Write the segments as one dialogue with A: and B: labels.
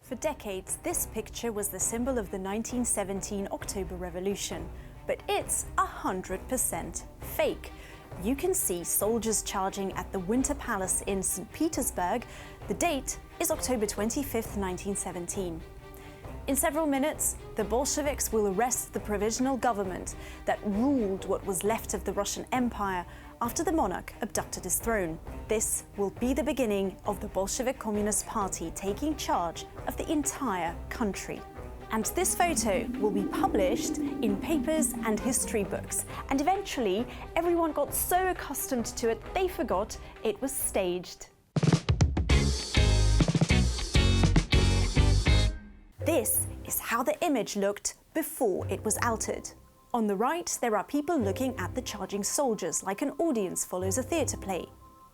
A: For decades, this picture was the symbol of the 1917 October Revolution, but it's 100% fake. You can see soldiers charging at the Winter Palace in St. Petersburg. The date is October 25th, 1917. In several minutes, the Bolsheviks will arrest the provisional government that ruled what was left of the Russian Empire after the monarch abducted his throne. This will be the beginning of the Bolshevik Communist Party taking charge of the entire country. And this photo will be published in papers and history books. And eventually, everyone got so accustomed to it, they forgot it was staged. This is how the image looked before it was altered. On the right, there are people looking at the charging soldiers, like an audience follows a theatre play.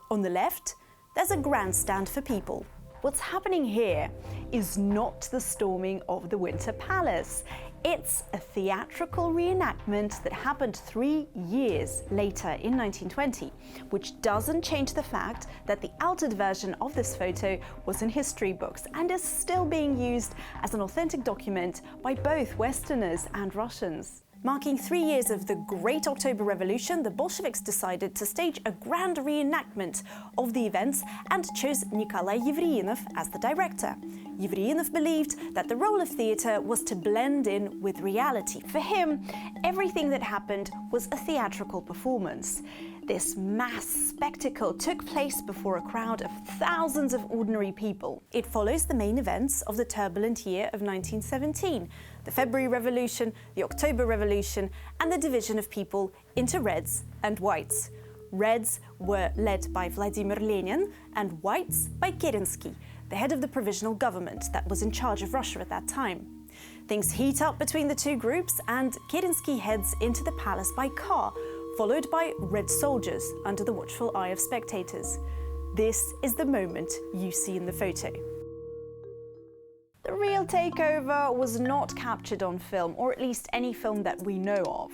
A: On the left, there's a grandstand for people. What's happening here is not the storming of the Winter Palace. It's a theatrical reenactment that happened 3 years later in 1920, which doesn't change the fact that the altered version of this photo was in history books and is still being used as an authentic document by both Westerners and Russians. Marking 3 years of the Great October Revolution, the Bolsheviks decided to stage a grand reenactment of the events and chose Nikolai Yevreynov as the director. Yevreynov believed that the role of theatre was to blend in with reality. For him, everything that happened was a theatrical performance. This mass spectacle took place before a crowd of thousands of ordinary people. It follows the main events of the turbulent year of 1917, the February Revolution, the October Revolution, and the division of people into Reds and Whites. Reds were led by Vladimir Lenin and Whites by Kerensky, the head of the provisional government that was in charge of Russia at that time. Things heat up between the two groups and Kerensky heads into the palace by car, followed by Red soldiers under the watchful eye of spectators. This is the moment you see in the photo. The real takeover was not captured on film, or at least any film that we know of.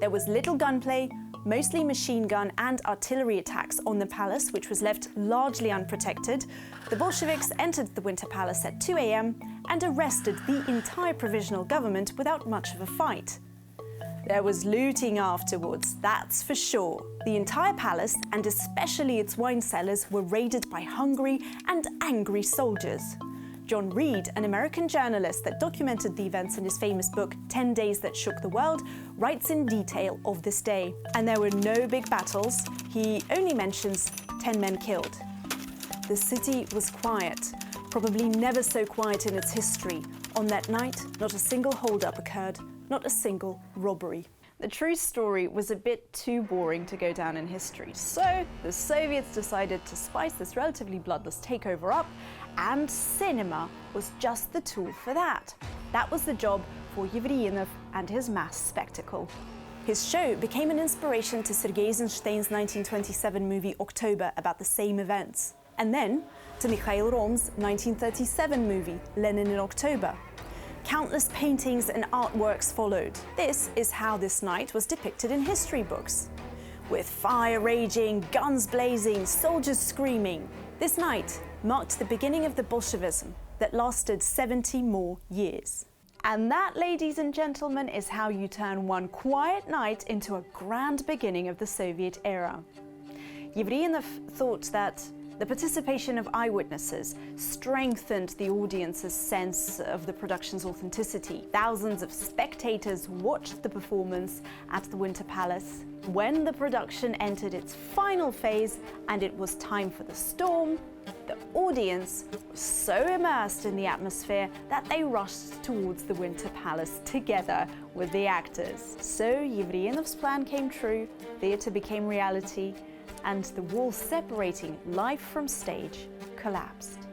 A: There was little gunplay, mostly machine gun and artillery attacks on the palace, which was left largely unprotected. The Bolsheviks entered the Winter Palace at 2 a.m. and arrested the entire provisional government without much of a fight. There was looting afterwards, that's for sure. The entire palace, and especially its wine cellars, were raided by hungry and angry soldiers. John Reed, an American journalist that documented the events in his famous book 10 Days That Shook the World, writes in detail of this day. And there were no big battles. He only mentions 10 men killed. The city was quiet, probably never so quiet in its history. On that night, not a single holdup occurred, not a single robbery. The true story was a bit too boring to go down in history, so the Soviets decided to spice this relatively bloodless takeover up, and cinema was just the tool for that. That was the job for Yevreynov and his mass spectacle. His show became an inspiration to Sergei Eisenstein's 1927 movie October about the same events, and then to Mikhail Rom's 1937 movie Lenin in October. Countless paintings and artworks followed. This is how this night was depicted in history books. With fire raging, guns blazing, soldiers screaming. This night marked the beginning of the Bolshevism that lasted 70 more years. And that, ladies and gentlemen, is how you turn one quiet night into a grand beginning of the Soviet era. Yevreynov thought that the participation of eyewitnesses strengthened the audience's sense of the production's authenticity. Thousands of spectators watched the performance at the Winter Palace. When the production entered its final phase and it was time for the storm, the audience was so immersed in the atmosphere that they rushed towards the Winter Palace together with the actors. So Yevreynov's plan came true, theatre became reality, and the wall separating life from stage collapsed.